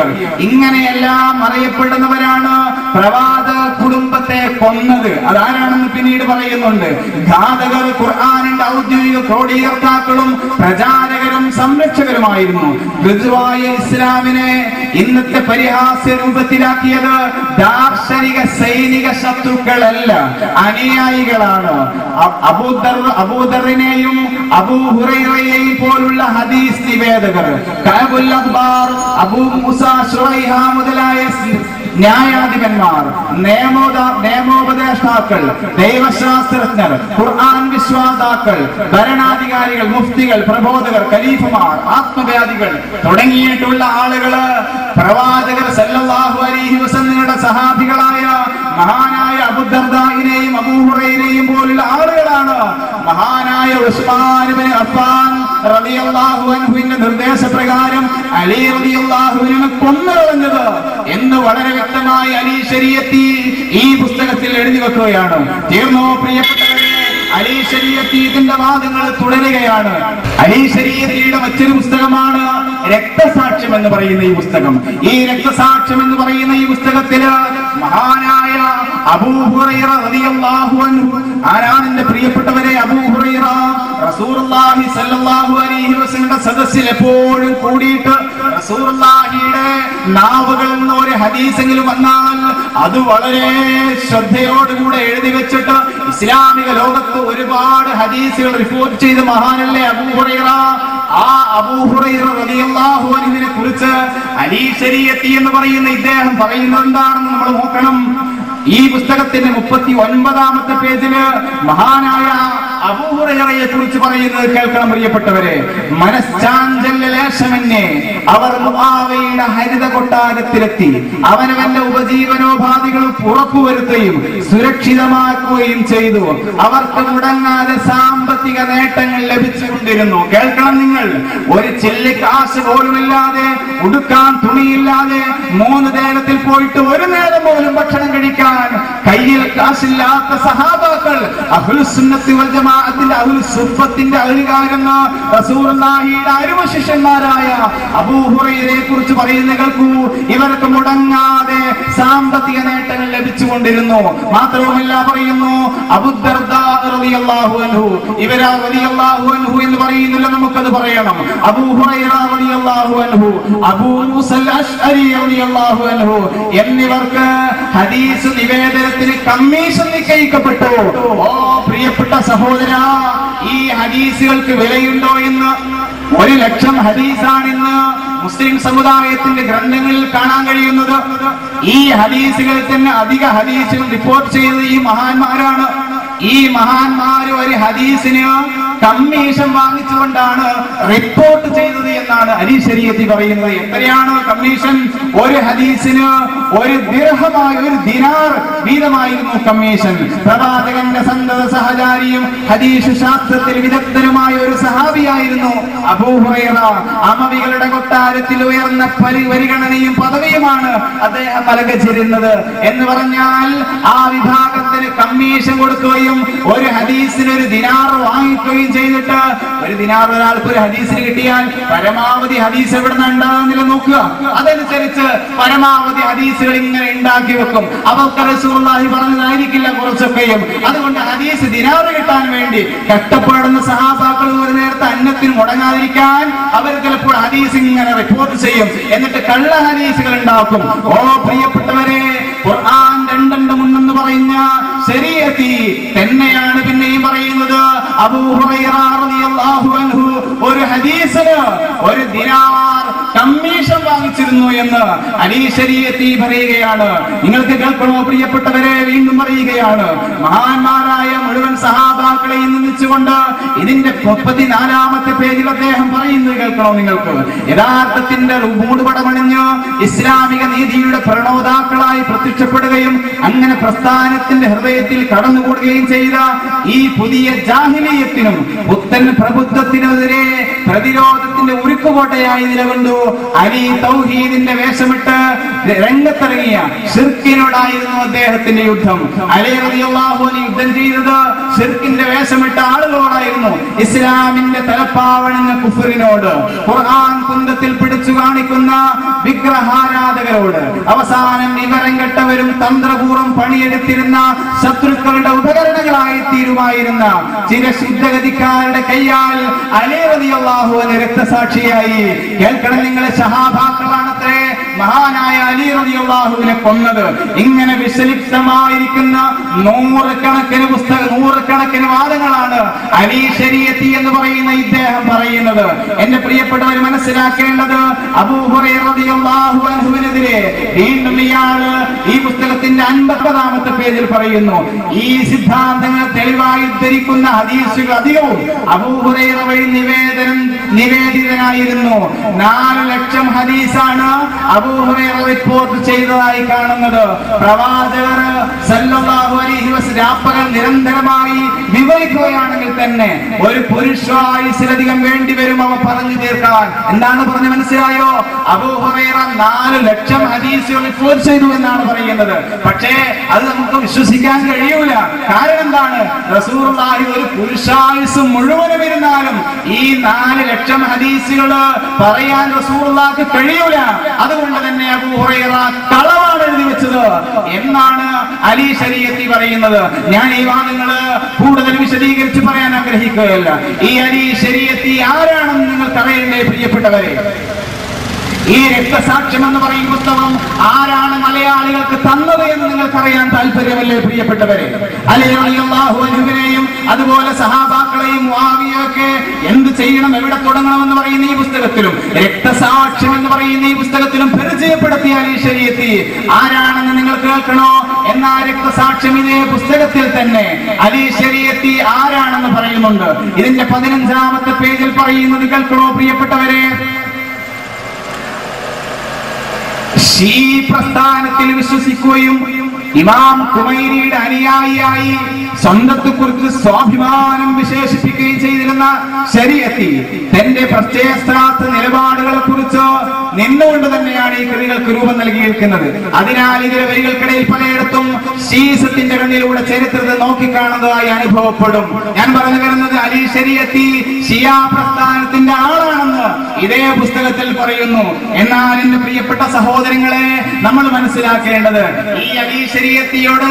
നടത്തിയവർ, ഇങ്ങനെയെല്ലാം അറിയപ്പെടുന്നവരാണ് പ്രവാചക കുടുംബത്തെ കൊന്നത്. അതാരാണെന്ന് പിന്നീട് പറയുന്നുണ്ട്. ഘാതകർ ഖുർആനിന്റെ ഔദ്യോഗിക ക്രോഡീകർത്താക്കളും പ്രചാരകരും സംരക്ഷകരുമായിരുന്നു. ഋതുവായ ഇസ്ലാമിനെ ഇന്നത്തെ പരിഹാസ്യ രൂപത്തിലാക്കിയത് ദാർശനിക സൈനിക ശത്രുക്കളല്ല, അനുയായികളാണ്. അബൂദറിനെയും അബൂ ഹുറൈറയെയും പോലുള്ള ഹദീസ് നിവേദകർ, കഅബുൽ അഖ്ബാർ, അബൂ മൂസ ശുറൈഹ മുതലായ ന്യായാധിപന്മാർ, നിയമോപദേഷ്ടാക്കൾ, ദൈവശാസ്ത്രജ്ഞർ, ഖുർആൻ വിശ്വാസാക്കൾ, ഭരണാധികാരികൾ, മുഫ്തികൾ, പ്രബോധകർ, ഖലീഫമാർ, ആത്മവ്യാധികൾ തുടങ്ങിയിട്ടുള്ള ആളുകള് പ്രവാചകർ സല്ലല്ലാഹു അലൈഹി വസല്ലമയുടെ സഹാബികളായ മഹാനായ അബൂദർദാഇനെയും അബൂ ഹുറൈറയെയും പോലുള്ള ആളുകളാണ് മഹാനായ ഉസ്മാൻ ഇബ്നു അഫ്ഫാൻ റളിയല്ലാഹു അൻഹുവിന്റെ നിർദ്ദേശപ്രകാരം അലി റളിയല്ലാഹു അൻഹുവിനെ കൊന്നുകളഞ്ഞത് എന്ന് വളരെ വ്യക്തമായി അലി ശരീഅത്തി ഈ പുസ്തകത്തിൽ എഴുതി വെക്കുകയാണ്. തീർന്നോ പ്രിയപ്പെട്ടവരെ? അലി ശരീഅത്തി ഇതിന്റെ വാദങ്ങൾ തുടരുകയാണ്. അലി ശരീഅത്തിയുടെ മറ്റൊരു പുസ്തകമാണ് രക്തസാക്ഷ്യം എന്ന് പറയുന്ന ഈ പുസ്തകം. ഈ രക്തസാക്ഷ്യം എന്ന് പറയുന്ന ഈ പുസ്തകത്തില് മഹാനായ അബൂ ഹുറൈറ റളിയല്ലാഹു അൻഹു, ആരാണ് എന്റെ പ്രിയപ്പെട്ടവരെ? അബൂ ഹുറൈറ റസൂലുള്ളാഹി സ്വല്ലല്ലാഹു അലൈഹി വസല്ലമയുടെ സദസ്സിൽ എപ്പോഴും കൂടിയിട്ട് റസൂലുള്ളാഹിയുടെ നാവുകളിൽ നിന്ന് ഒരു ഹദീസെങ്കിലും വന്നാൽ അത് വളരെ ശ്രദ്ധയോടുകൂടെ എഴുതി വെച്ചിട്ട് ഇസ്ലാമിക ലോകത്ത് ഒരുപാട് ഹദീസുകൾ റിപ്പോർട്ട് ചെയ്ത മഹാനല്ലേ അബൂ ഹുറൈറ. ആ അബൂ ഹുറൈറ റളിയല്ലാഹു അൻഹുവിനെ കുറിച്ച് അലി ശരീഅത്തി എന്ന് പറയുന്ന ഇദ്ദേഹം പറയുന്നത് എന്താണെന്ന് നമ്മൾ നോക്കണം. ഈ പുസ്തകത്തിന്റെ 39ാമത്തെ പേജില് മഹാനായ അബൂ ഹുറൈറയെ കുറിച്ച് പറയുന്നത് കേൾക്കണം പ്രിയപ്പെട്ടവരെ. മനശ്ചാഞ്ചല്യലേശമന്യേ അവർ മുആവിയയുടെ ഹരിത കൊട്ടാരത്തിലെത്തി അവനവന്റെ ഉപജീവനോപാധികൾ ഉറപ്പുവരുത്തുകയും സുരക്ഷിതമാക്കുകയും ചെയ്തു. അവർക്ക് മുടങ്ങാതെ സാമ്പത്തിക നേട്ടങ്ങൾ ലഭിച്ചുകൊണ്ടിരുന്നു. കേൾക്കണം നിങ്ങൾ, ഒരു ചില്ലി കാശ് പോലുമില്ലാതെ, ഉടുക്കാൻ തുണിയില്ലാതെ 3 നേരത്തിൽ പോയിട്ട് ഒരു നേരം പോലും ഭക്ഷണം കഴിക്കാൻ കയ്യിൽ കാശില്ലാത്ത സഹാബാക്കൾ, അഹ്ലുസുന്നത്തി വൽ ജമാഅത്തിന്റെ അഹ്ലുസുഫത്തിന്റെ അഹ്ലുകാരെന്ന റസൂലുള്ളാഹിയുടെ അരുമ ശിഷ്യന്മാരായ അബൂ ഹുറൈറയെ കുറിച്ച് പറയുന്ന കേൾക്കൂ. ഇവർക്ക് മുടങ്ങാതെ സാമ്പത്തിക നേട്ടങ്ങൾ ലഭിച്ചുകൊണ്ടിരുന്നു. മാത്രവുമല്ല പറയുന്നു അബൂദർദാ റളിയല്ലാഹു അൻഹു, ഇവരാ റളിയല്ലാഹു അൻഹു എന്ന് പറയുന്നില്ല, നമുക്കത് പറയണം. അബൂ ഹുറൈറ റളിയല്ലാഹു അൻഹു, അബൂ മൂസൽ അശ്അരി റളിയല്ലാഹു അൻഹു എന്നിവർക്ക് ഹദീസ് നിവേദനത്തിന് കമ്മീഷൻ നിശ്ചയിക്കപ്പെട്ടു. ഓ പ്രിയപ്പെട്ട സഹോദര, ഈ ഹദീസുകൾക്ക് വിലയുണ്ടോ എന്ന്? 1,00,000 ഹദീസാണെന്ന് മുസ്ലിം സമുദായത്തിന്റെ ഗ്രന്ഥങ്ങളിൽ കാണാൻ കഴിയുന്നത്. ഈ ഹദീസുകളിൽ തന്നെ അധിക ഹദീസുകൾ റിപ്പോർട്ട് ചെയ്തത് ഈ മഹാന്മാരാണ്. ഈ മഹാന്മാര് ഒരു ഹദീസിന് കമ്മീഷൻ വാങ്ങിച്ചുകൊണ്ടാണ് റിപ്പോർട്ട് ചെയ്തത് എന്നാണ് അലി ശരീഅത്തി പറയുന്നത്. എത്രയാണ് കമ്മീഷൻ? ഒരു ഹദീസിന് 1 ദിർഹമായി, 1 ദിനാർ വീതമായിരുന്നു കമ്മീഷൻ. പ്രവാചകന്റെ സന്തത സഹചാരിയും ഹദീസ് ശാസ്ത്രത്തിൽ വിദഗ്ധനുമായ ഒരു സഹാബിയായിരുന്നു അബൂ ഹുറൈറ. അമവികളുടെ കൊട്ടാരത്തിൽ ഉയർന്ന പരിഗണനയും പദവിയുമാണ് അദ്ദേഹം നൽകിച്ചിരുന്നത്. എന്ന് പറഞ്ഞാൽ ആ വിഭാഗത്തിന് കമ്മീഷൻ കൊടുക്കുകയും ഒരു ഹദീസിന് 1 ദിനാർ വാങ്ങിക്കുകയും ചെയ്തിട്ട്, 1 ദിനാർ ഒരാൾക്ക് ഒരു ഹദീസിന് കിട്ടിയാൽ പരമാവധി ഹദീസ് എവിടെ നിന്ന് ഉണ്ടാകുന്നില്ല നോക്കുക. അതനുസരിച്ച് പരമാവധി ഹദീസുകൾ ഇങ്ങനെ ഉണ്ടാക്കി വെക്കും. അവർക്ക് റസൂലുള്ളാഹി പറഞ്ഞതായിരിക്കില്ല കുറച്ചൊക്കെയും. അതുകൊണ്ട് ഹദീസ് ദിനാർ കിട്ടാൻ വേണ്ടി കഷ്ടപ്പെടുന്ന സഹാബാക്കൾ ഒരു നേരത്തെ അന്നത്തിന് മുടങ്ങാതിരിക്കാൻ അവർ ചിലപ്പോൾ ഹദീസ് ഇങ്ങനെ റിപ്പോർട്ട് ചെയ്യും. എന്നിട്ട് കള്ള ഹദീസുകൾ ഉണ്ടാക്കും. ഓ പ്രിയപ്പെട്ടവരെ, ഖുർആൻ 2:3 പറയുന്ന ശരീഅത്തി തന്നെയാണ് പിന്നെയും പറയുന്നത്. അബൂ ഹുറൈറ റളിയല്ലാഹു അൻഹു ഒരു ഹദീസിന് 1 ദിനാർ കമ്മീഷൻ വാങ്ങിച്ചിരുന്നു എന്ന് അലി ശരീഅത്തി പറയുകയാണ്. നിങ്ങൾക്ക് കേൾക്കണോ പ്രിയപ്പെട്ടവരെ? വീണ്ടും പറയുകയാണ്, മഹാന്മാരായ മുഴുവൻ സഹാബാക്കളെയും നിന്ദിച്ചുകൊണ്ട് ഇതിന്റെ 34ാമത്തെ പേജിൽ അദ്ദേഹം പറയുന്നത് കേൾക്കണോ നിങ്ങൾക്ക്? യഥാർത്ഥത്തിന്റെ മൂടുപടമണിഞ്ഞ് ഇസ്ലാമിക നീതിയുടെ പ്രണോദാക്കളായി പ്രത്യക്ഷപ്പെടുകയും അങ്ങനെ പ്രസ്ഥാനത്തിന്റെ ഹൃദയത്തിൽ കടന്നുകൂടുകയും ചെയ്ത ഈ പുതിയ ജാഹിലിയത്തിനും പുത്തൻ പ്രബുദ്ധത്തിനെതിരെ പ്രതിരോധത്തിന്റെ ഉരുക്കുകോട്ടയായി നിലകൊണ്ടു അലി തൗഹീദിന്റെ വേഷമിട്ട് രംഗത്തിറങ്ങിയ ശിർക്കിനോടായിരുന്നു അദ്ദേഹത്തിന്റെ യുദ്ധം. അലി റളിയല്ലാഹു അൻഹു യുദ്ധം ചെയ്തത് ശിർക്കിന്റെ വേഷമിട്ട ആളുകളോടായിരുന്നു, ഇസ്ലാമിന്റെ തലപ്പാവണങ്ങ കുഫറിനോട്, ഖുർആൻ കുന്തത്തിൽ പിടിച്ചു കാണിക്കുന്ന വിഗ്രഹാരാധകരോട്, അവസാനം വിവരം കെട്ടവരും തന്ത്രപൂർവ്വം പണിയെടുത്തിരുന്ന ശത്രുക്കളുടെ ഉപകരണങ്ങളായി തീരുമായിരുന്ന ചില ശുദ്ധഗതിക്കാരുടെ കയ്യാൽ അലി റളിയല്ലാഹു അൻഹു രക്തസാക്ഷിയായി. കേൾക്കണം, നിങ്ങളെ സഹാബാക്കളാണത്രേ മഹാനായ അലി റളിയല്ലാഹുവിനെ കൊന്നത്. ഇങ്ങനെ വിഷലിപ്തമായിരിക്കുന്ന നൂറുകണക്കിന് വാദങ്ങളാണ് അലി ശരീഅത്തി എന്ന് പറയുന്ന ഇദ്ദേഹം പറയുന്നത്. എന്റെ പ്രിയപ്പെട്ടവർ മനസ്സിലാക്കേണ്ടത്, അബൂ ഹുറൈറ റളിയല്ലാഹു അൻഹുവിനെതിരെ വീണ്ടും ഇയാള് ഈ പുസ്തകത്തിന്റെ 50-ാമത്തെ പേജിൽ പറയുന്നു. ഈ സിദ്ധാന്തങ്ങൾ തെളിവായി ഉദ്ധരിക്കുന്ന ഹദീസുകൾ അധികവും അബൂ ഹുറൈറ വഴി നിവേദിതനായിരുന്നു. 4 ലക്ഷം ഹദീസാണ് അബൂ ഹുറൈറ റിപ്പോർട്ട് ചെയ്തതായി കാണുന്നത്. പ്രവാചകർ സല്ലല്ലാഹു അലൈഹി വസല്ലം രാപ്പകൽ നിരന്തരമായി വിവരിക്കുകയാണെങ്കിൽ തന്നെ ഒരു പുരുഷായുസിലധികം വേണ്ടിവരും അവ പറഞ്ഞു തീർക്കാൻ. എന്താണ് പറഞ്ഞ് മനസ്സിലായോ? അബൂ ഹുറൈറ 4 ലക്ഷം ഹദീസുകൾ റിപ്പോർട്ട് ചെയ്തു എന്നാണ് പറയുന്നത്. പക്ഷേ അത് നമുക്ക് വിശ്വസിക്കാൻ കഴിയൂല. കാരണം എന്താണ്? റസൂലുള്ളാഹി ഒരു പുരുഷായുസ് മുഴുവനും ഇരുന്നാലും ഈ 4 ലക്ഷം ഹദീസുകൾ പറയാൻ റസൂലുള്ളാഹിക്ക് കഴിയൂല. അതുകൊണ്ട് തന്നെ അബൂ ഹുറൈറ കളവാണ് എഴുതി വെച്ചത് എന്നാണ് അലി ശരീഅത്തി പറയുന്നത്. ഞാൻ ഈ വാദങ്ങള് കൂടുതൽ വിശദീകരിച്ച് പറയാൻ ആഗ്രഹിക്കുകയല്ല. ഈ അലി ശരീഅത്തി ആരാണെന്ന് നിങ്ങൾക്ക് അറിയണ്ടേ പ്രിയപ്പെട്ടവരെ? ഈ രക്തസാക്ഷ്യം എന്ന് പറയുന്ന പുസ്തകം ആരാണ് മലയാളികൾക്ക് തന്നത് എന്ന് നിങ്ങൾക്കറിയാൻ താല്പര്യമല്ലേ പ്രിയപ്പെട്ടവരെ? അലി റളിയല്ലാഹു അൻഹുവിനെയും അതുപോലെ സഹാബാക്കളെയും മുആവിയയൊക്കെ എന്ത് ചെയ്യണം, എവിടെ തുടങ്ങണമെന്ന് പറയുന്ന ഈ പുസ്തകത്തിലും രക്തസാക്ഷ്യം എന്ന് പറയുന്ന ഈ പുസ്തകത്തിലും പരിചയപ്പെടുത്തിയ അലി ശരീഅത്തി ആരാണെന്ന് നിങ്ങൾ കേൾക്കണോ? എന്നാ രക്തസാക്ഷ്യം ഇതേ പുസ്തകത്തിൽ തന്നെ അലി ശരീഅത്തി ആരാണെന്ന് പറയുന്നുണ്ട്. ഇതിന്റെ 15-ാമത്തെ പേജിൽ പറയുന്നത് കേൾക്കണോ പ്രിയപ്പെട്ടവരെ? ഷീ പ്രസ്ഥാനത്തിൽ വിശ്വസിക്കുകയും ഇമാം ഖുമൈനിയുടെ അനുയായിയായി സ്വന്തത്തെക്കുറിച്ച് സ്വാഭിമാനം വിശേഷിപ്പിക്കുകയും ചെയ്തിരുന്ന ശരീഅത്തി തന്റെ പ്രത്യയശാസ്ത്ര നിലപാടുകളെ കുറിച്ച് നിന്നുകൊണ്ട് തന്നെയാണ് ഈ കൃതികൾക്ക് രൂപം നൽകിയിരിക്കുന്നത്. അതിനാൽ ഇതിലെ വരികൾക്കിടയിൽ പലയിടത്തും ശീസത്തിന്റെ കണ്ണിലൂടെ ചരിത്രത്തെ നോക്കിക്കാണുന്നതായി അനുഭവപ്പെടും. ഞാൻ പറഞ്ഞു വരുന്നത് അലി ശരീഅത്തി ഷിയാ പ്രസ്ഥാനത്തിന്റെ ആളാണെന്ന് ഇതേ പുസ്തകത്തിൽ പറയുന്നു. എന്നാൽ എന്റെ പ്രിയപ്പെട്ട സഹോദരങ്ങളെ, നമ്മൾ മനസ്സിലാക്കേണ്ടത് ഈ അലി ശരീഅത്തിയോട്